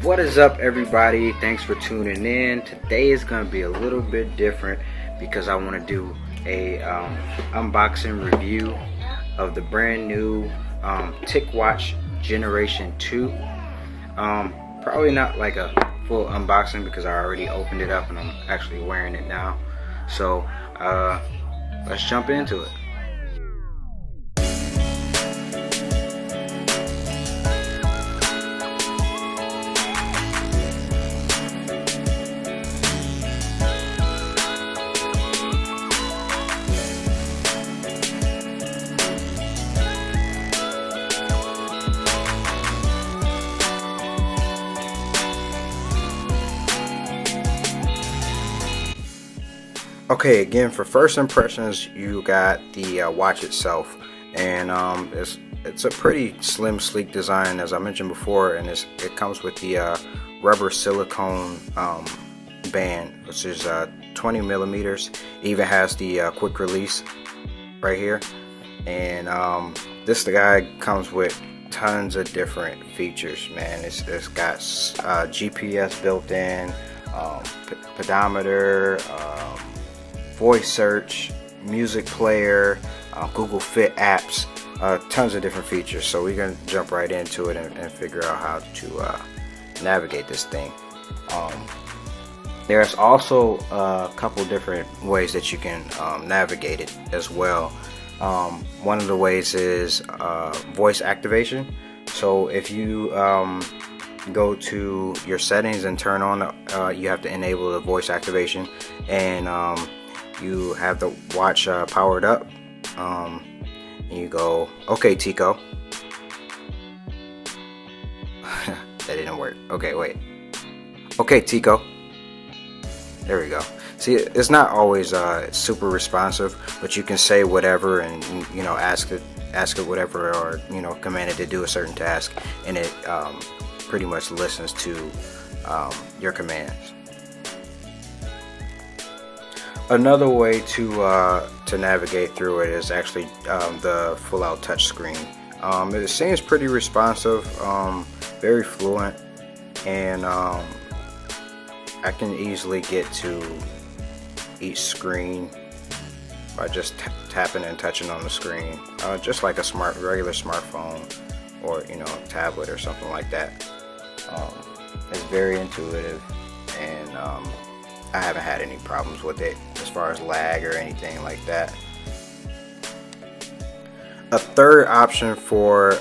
What is up, everybody? Thanks for tuning in. Today is going to be a little bit different because I want to do a unboxing review of the brand new TicWatch Generation 2. Probably not like a full unboxing because I already opened it up and I'm actually wearing it now. So let's jump into it. Okay, again, for first impressions, you got the watch itself, and it's a pretty slim, sleek design, as I mentioned before, and it comes with the rubber silicone band, which is 20 millimeters. It even has the quick release right here, and this guy comes with tons of different features, man. It's got GPS built in, pedometer, voice search, music player, Google Fit apps, tons of different features. So we're going to jump right into it and figure out how to navigate this thing. There's also a couple different ways that you can navigate it as well. One of the ways is voice activation. So if you go to your settings and turn on, you have to enable the voice activation, and you have the watch powered up. You go, okay, Tico. That didn't work. Okay, wait. Okay, Tico. There we go. See, it's not always super responsive, but you can say whatever and ask it whatever, or command it to do a certain task, and it pretty much listens to your commands. Another way to navigate through it is actually the full-out touch screen. It seems pretty responsive, very fluent, and I can easily get to each screen by just tapping and touching on the screen, just like a regular smartphone or tablet or something like that. It's very intuitive, and I haven't had any problems with it as far as lag or anything like that. A third option for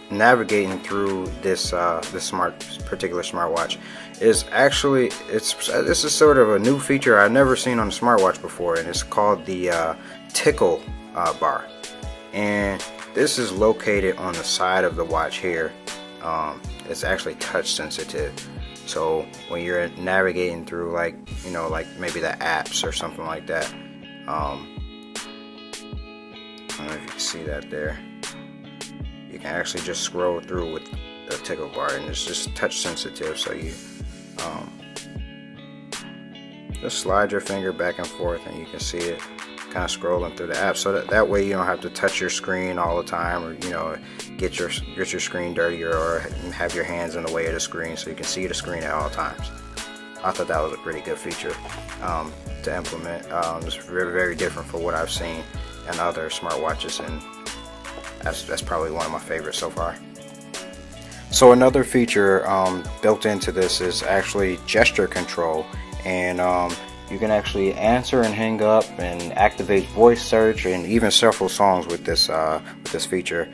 navigating through this particular smartwatch is actually this is sort of a new feature I've never seen on a smartwatch before, and it's called the Tickle Bar, and this is located on the side of the watch here. It's actually touch sensitive. So when you're navigating through, like maybe the apps or something like that, I don't know if you can see that there. You can actually just scroll through with the Tickle Bar, and it's just touch sensitive. So you just slide your finger back and forth, and you can see it kind of scrolling through the app. So that way you don't have to touch your screen all the time, or get your screen dirty, or have your hands in the way of the screen, so you can see the screen at all times. I thought that was a pretty good feature to implement. It's very, very different from what I've seen in other smartwatches, and that's probably one of my favorites so far. So another feature built into this is actually gesture control, and you can actually answer and hang up and activate voice search and even several songs with this feature.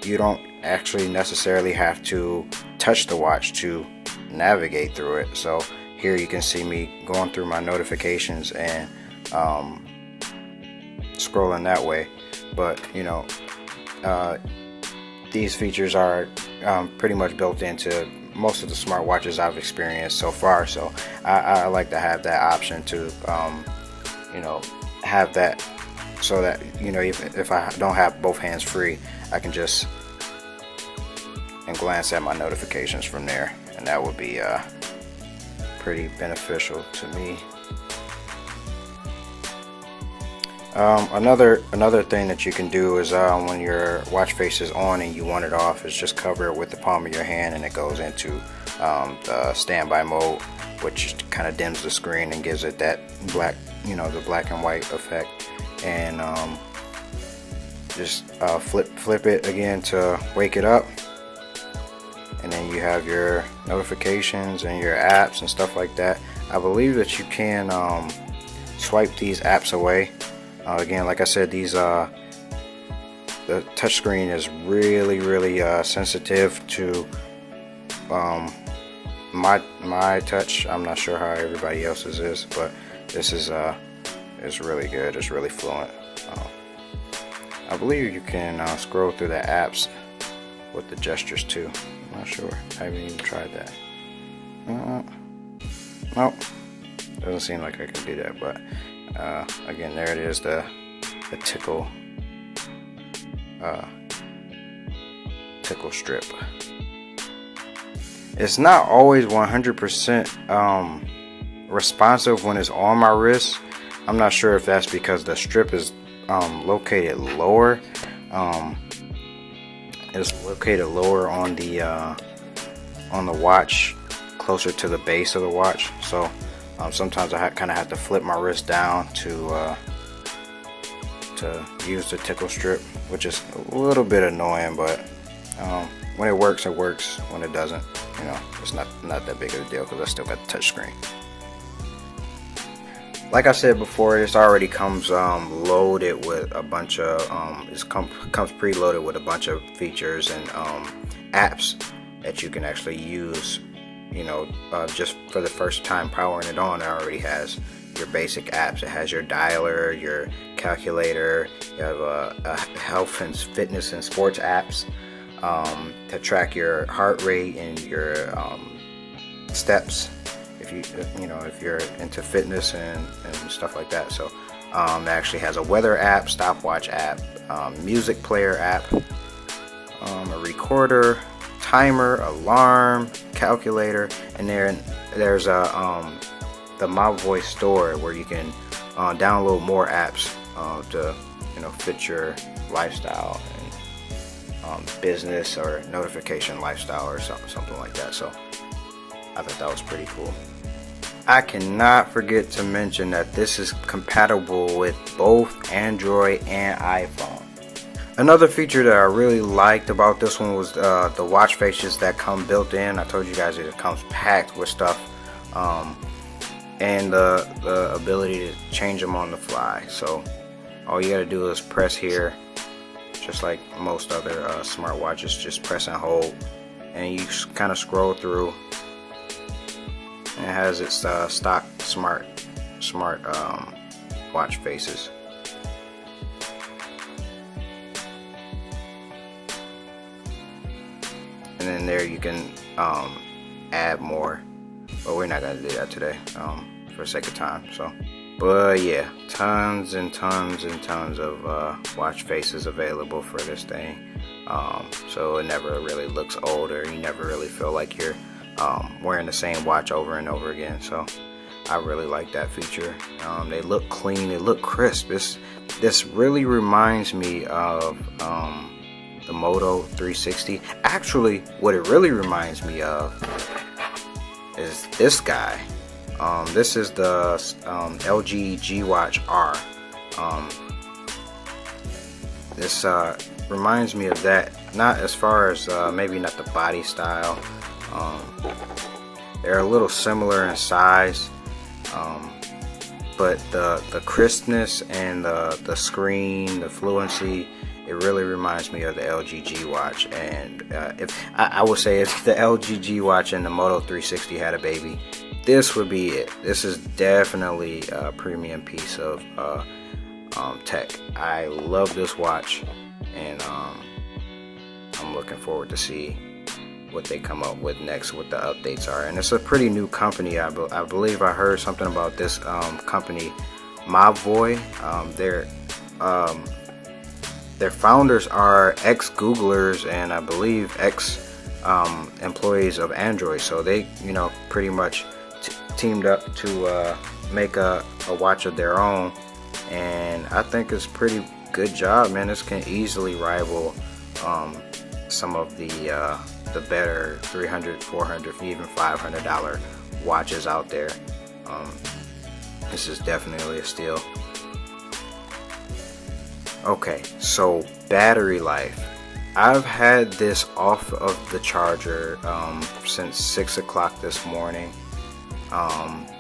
You don't actually necessarily have to touch the watch to navigate through it. So here you can see me going through my notifications and scrolling that way. But these features are pretty much built into most of the smartwatches I've experienced so far, so I like to have that option to have that, so that if I don't have both hands free, I can just glance at my notifications from there, and that would be pretty beneficial to me. Another thing that you can do is when your watch face is on and you want it off, is just cover it with the palm of your hand, and it goes into the standby mode, which kind of dims the screen and gives it that black, the black and white effect. And just flip it again to wake it up, and then you have your notifications and your apps and stuff like that. I believe that you can swipe these apps away. Again, like I said, these the touchscreen is really sensitive to my touch. I'm not sure how everybody else's is, but this is really good. It's really fluent. I believe you can scroll through the apps with the gestures too. I'm not sure. I haven't even tried that. Nope. Doesn't seem like I can do that, but again, there it is, the tickle strip. It's not always 100% responsive when it's on my wrist. I'm not sure if that's because the strip is located lower. It's located lower on the watch, closer to the base of the watch. So sometimes I kind of have to flip my wrist down to use the tickle strip, which is a little bit annoying, but when it works, it works. When it doesn't, it's not that big of a deal, because I still got the touch screen. Like I said before, this already comes loaded with a bunch of comes preloaded with a bunch of features and apps that you can actually use. Just for the first time powering it on, it already has your basic apps. It has your dialer, your calculator. You have a health and fitness and sports apps to track your heart rate and your steps. If you're into fitness and stuff like that. So it actually has a weather app, stopwatch app, music player app, a recorder, timer, alarm, calculator, and there's the MobVoi store where you can download more apps to fit your lifestyle and business or notification lifestyle or something like that. So I thought that was pretty cool. I cannot forget to mention that this is compatible with both Android and iPhone. Another feature that I really liked about this one was the watch faces that come built in. I told you guys it comes packed with stuff, and the ability to change them on the fly. So all you gotta do is press here, just like most other smartwatches. Just press and hold, and you kind of scroll through. It has its stock smart watch faces. And then there you can add more, but we're not gonna do that today for the sake of time. So, but yeah, tons and tons and tons of watch faces available for this thing. So it never really looks old, or you never really feel like you're wearing the same watch over and over again. So I really like that feature. They look clean, they look crisp. This really reminds me of the Moto 360. Actually, what it really reminds me of is this guy. This is the LG G-Watch R. This reminds me of that. Not as far as maybe not the body style. They're a little similar in size, but the crispness and the screen, the fluency, it really reminds me of the LG G-Watch. And if I would say if the LG G-Watch and the Moto 360 had a baby, this would be it. This is definitely a premium piece of tech. I love this watch, and I'm looking forward to see what they come up with next, what the updates are. And it's a pretty new company. I believe I heard something about this company, MobVoi. Their founders are ex-Googlers and I believe ex-employees of Android. So they, pretty much teamed up to make a watch of their own and I think it's pretty good job, man. This can easily rival some of the better $300, $400, even $500 watches out there. This is definitely a steal. Okay, so battery life. I've had this off of the charger since 6 o'clock this morning.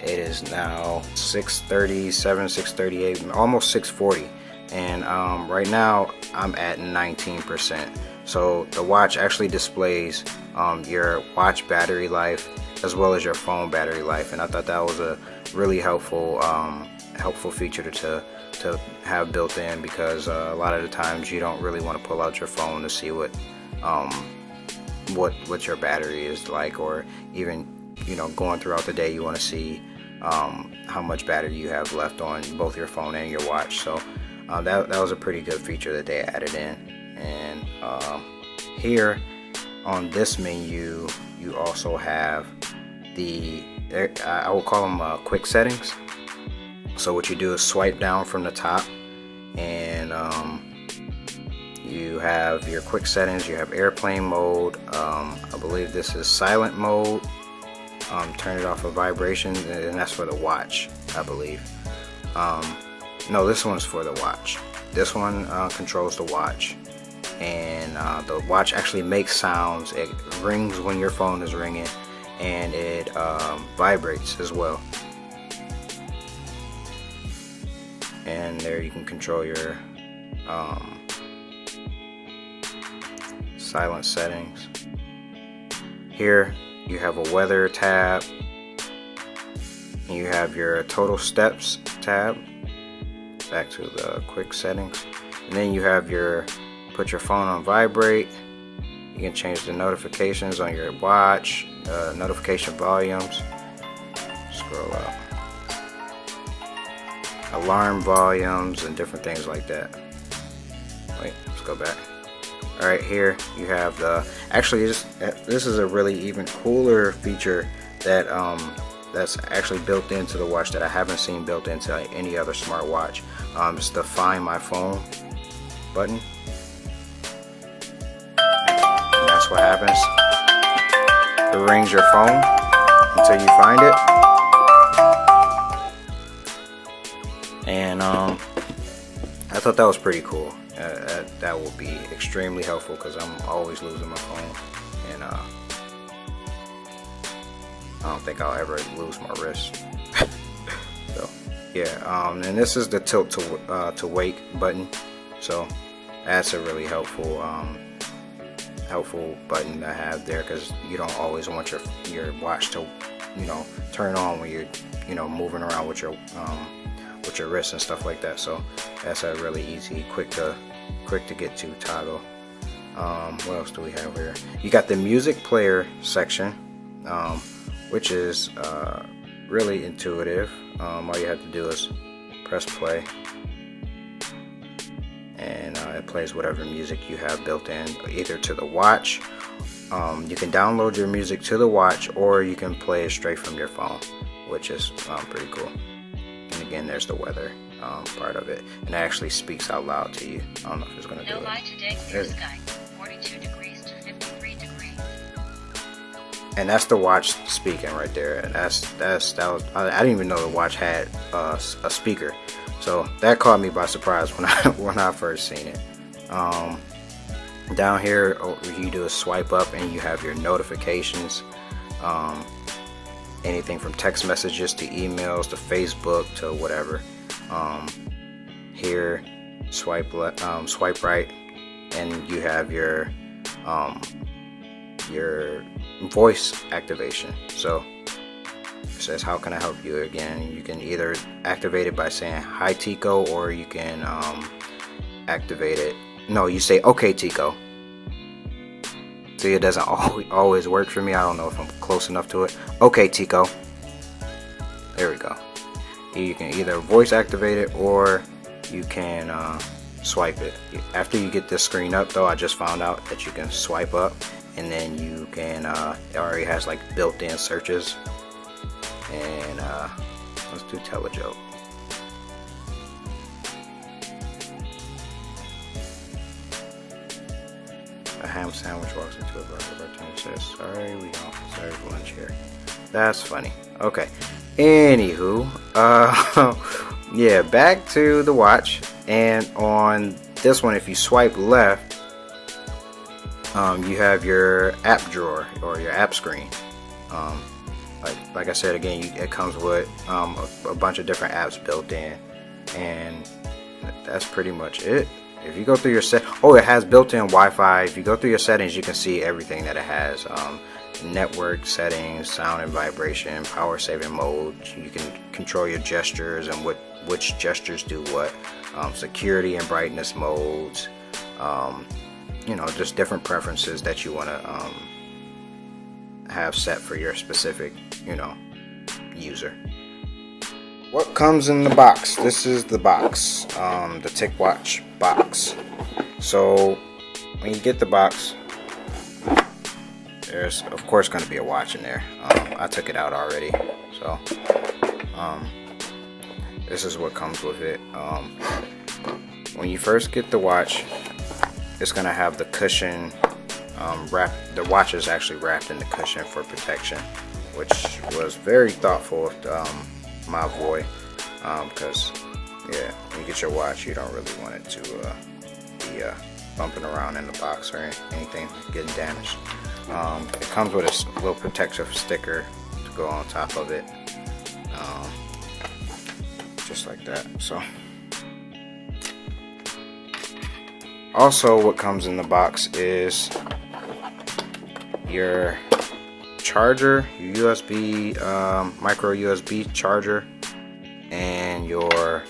It is now 6:37, 6:38, almost 6:40, and right now I'm at 19%. So the watch actually displays your watch battery life as well as your phone battery life, and I thought that was a really helpful feature to have built in, because a lot of the times you don't really want to pull out your phone to see what your battery is like, or even going throughout the day you want to see how much battery you have left on both your phone and your watch. So that was a pretty good feature that they added in. And here on this menu you also have I will call them quick settings. So what you do is swipe down from the top, and you have your quick settings. You have airplane mode. I believe this is silent mode. Turn it off of vibration, and that's for the watch, I believe. No, this one's for the watch. This one controls the watch, and the watch actually makes sounds. It rings when your phone is ringing, and it vibrates as well. And there you can control your silent settings. Here you have a weather tab, and you have your total steps tab. Back to the quick settings, and then you have put your phone on vibrate. You can change the notifications on your watch, notification volumes. Scroll up. Alarm volumes and different things like that. Wait, let's go back. Alright, here you have actually this is a really even cooler feature that that's actually built into the watch that I haven't seen built into any other smartwatch. It's the Find My Phone button. And that's what happens. It rings your phone until you find it. And I thought that was pretty cool. That will be extremely helpful, because I'm always losing my phone, and I don't think I'll ever lose my wrist. So yeah, and this is the tilt to wake button. So that's a really helpful button to have there, because you don't always want your watch to turn on when you're moving around with your wrist and stuff like that. So that's a really easy, quick to get to toggle. What else do we have here? You got the music player section, which is really intuitive. All you have to do is press play, and it plays whatever music you have built in, either to the watch. You can download your music to the watch, or you can play it straight from your phone, which is pretty cool. And again, there's the weather part of it, and it actually speaks out loud to you. I don't know if it's going to do it. High today, clear sky, 42 degrees to 53 degrees. And that's the watch speaking right there. And that was, I didn't even know the watch had a speaker, so that caught me by surprise when I first seen it. Down here, you do a swipe up, and you have your notifications. Anything from text messages to emails to Facebook to whatever. Here, swipe right, and you have your voice activation. So it says, "How can I help you?" Again, you can either activate it by saying "Hi Tico," or you can activate it. No, you say "Okay Tico." See, it doesn't always work for me. I don't know if I'm close enough to it. "Okay Tico." There we go. You can either voice activate it, or you can swipe it. After you get this screen up, though, I just found out that you can swipe up, and then you can it already has like built-in searches. And let's do tell a joke. ham sandwich walks into a bar. The bartender says, "Sorry, we don't serve lunch here." That's funny. Okay. Anywho, yeah, back to the watch. And on this one, if you swipe left, you have your app drawer or your app screen. Like I said again, it comes with a bunch of different apps built in, and that's pretty much it. If you go through your it has built-in Wi-Fi. If you go through your settings, you can see everything that it has. Network settings, sound and vibration, power saving mode. You can control your gestures and which gestures do what. Security and brightness modes. Just different preferences that you want to have set for your specific, user. What comes in the box? This is the box, the TicWatch box. So when you get the box, there's of course going to be a watch in there. I took it out already, so this is what comes with it. When you first get the watch, it's going to have the cushion wrapped. The watch is actually wrapped in the cushion for protection, which was very thoughtful of MobVoi, because when you get your watch, you don't really want it to be bumping around in the box or anything getting damaged. It comes with a little protective sticker to go on top of it, just like that. So also what comes in the box is your charger, your USB, micro USB charger, and your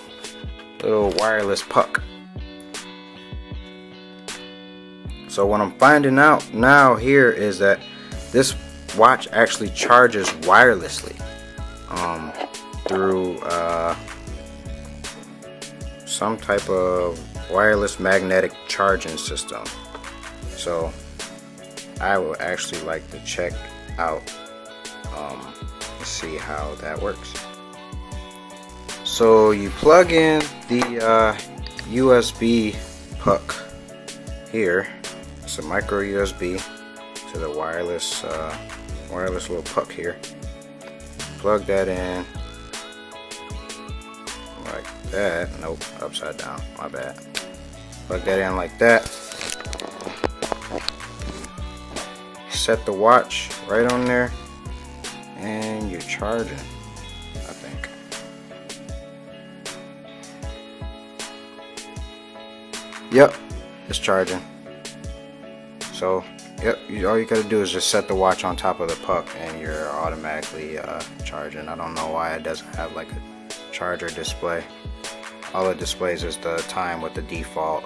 little wireless puck. So what I'm finding out now here is that this watch actually charges wirelessly through some type of wireless magnetic charging system. So I would actually like to check out to see how that works. So you plug in the USB puck here. It's a micro USB to the wireless little puck here. Plug that in like that. Nope, upside down, my bad. Plug that in like that. Set the watch right on there, and you're charging, I think. Yep, it's charging. So yep, all you gotta do is just set the watch on top of the puck and you're automatically charging. I don't know why it doesn't have like a charger display. All it displays is the time with the default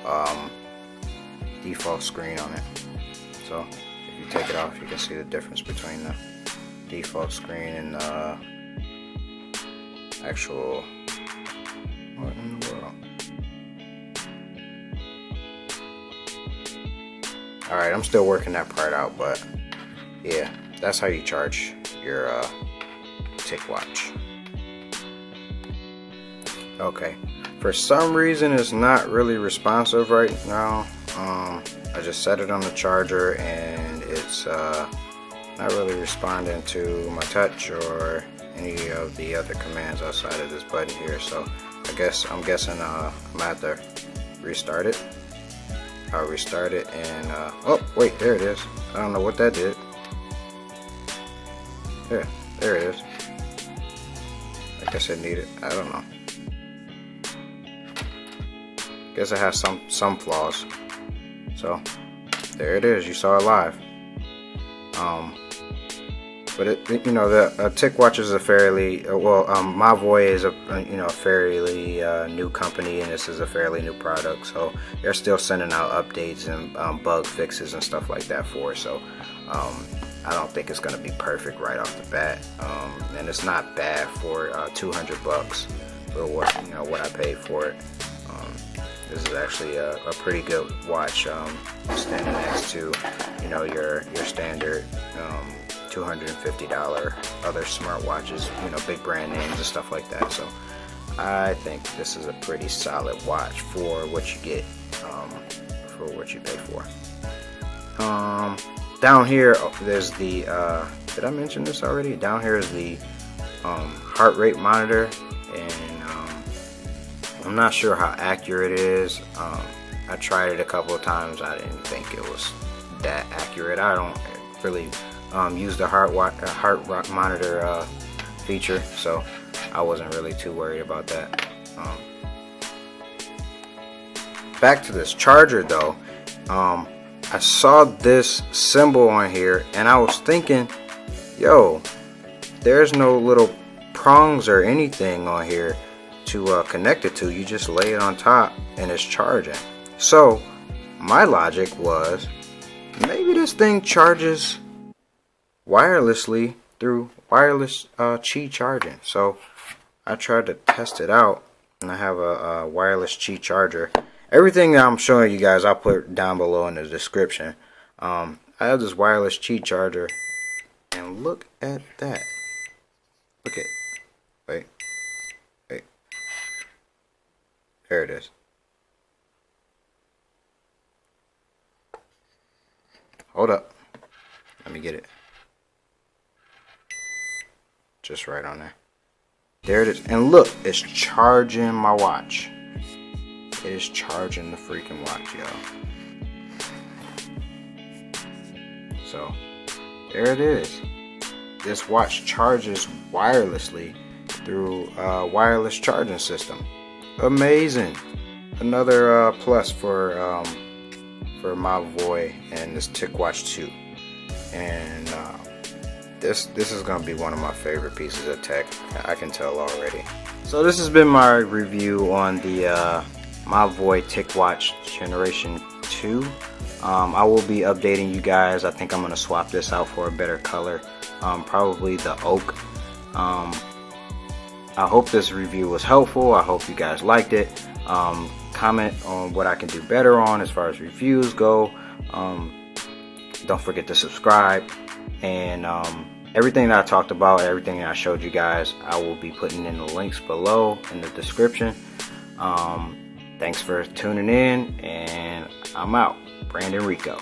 screen on it. So if you take it off, you can see the difference between the default screen and the actual. What in the world? Alright, I'm still working that part out, but yeah, that's how you charge your TicWatch. Okay, for some reason it's not really responsive right now. I just set it on the charger and it's not really responding to my touch or any of the other commands outside of this button here. So I'm guessing I'm gonna have to restart it. I'll restart it and oh wait, there it is. I don't know what that did. Yeah, there it is. I guess it needed, I don't know. Guess it has some flaws. So there it is. You saw it live. But the TicWatch is a fairly MobVoi is a fairly new company, and this is a fairly new product. So they're still sending out updates and bug fixes and stuff like that for it. So I don't think it's going to be perfect right off the bat. And it's not bad for $200 for what I paid for it. This is actually a pretty good watch, standing next to your standard $250 other smartwatches, big brand names and stuff like that. So I think this is a pretty solid watch for what you get, for what you pay for. Down here there's the did I mention this already? Down here is the heart rate monitor, and I'm not sure how accurate it is. I tried it a couple of times. I didn't think it was that accurate. I don't really use the heart monitor feature, so I wasn't really too worried about that. Back to this charger though, I saw this symbol on here and I was thinking, yo, there's no little prongs or anything on here to connect it to. You just lay it on top and it's charging. So my logic was, maybe this thing charges wirelessly through wireless Qi charging. So I tried to test it out, and I have a wireless Qi charger. Everything that I'm showing you guys I'll put down below in the description. I have this wireless Qi charger, and look at that. Look at, wait, there it is. Hold up, let me get it. Just right on there. There it is, and look, it's charging my watch. It is charging the freaking watch, yo. So there it is. This watch charges wirelessly through a wireless charging system. Amazing. Another plus for MobVoi and this TicWatch 2. And this is gonna be one of my favorite pieces of tech. I can tell already. So this has been my review on the MobVoi TicWatch Generation 2. I will be updating you guys. I think I'm going to swap this out for a better color, probably the oak. I hope this review was helpful. I hope you guys liked it. Comment on what I can do better on as far as reviews go. Don't forget to subscribe, and everything that I talked about, everything that I showed you guys, I will be putting in the links below in the description. Thanks for tuning in, and I'm out. Brandon Rico.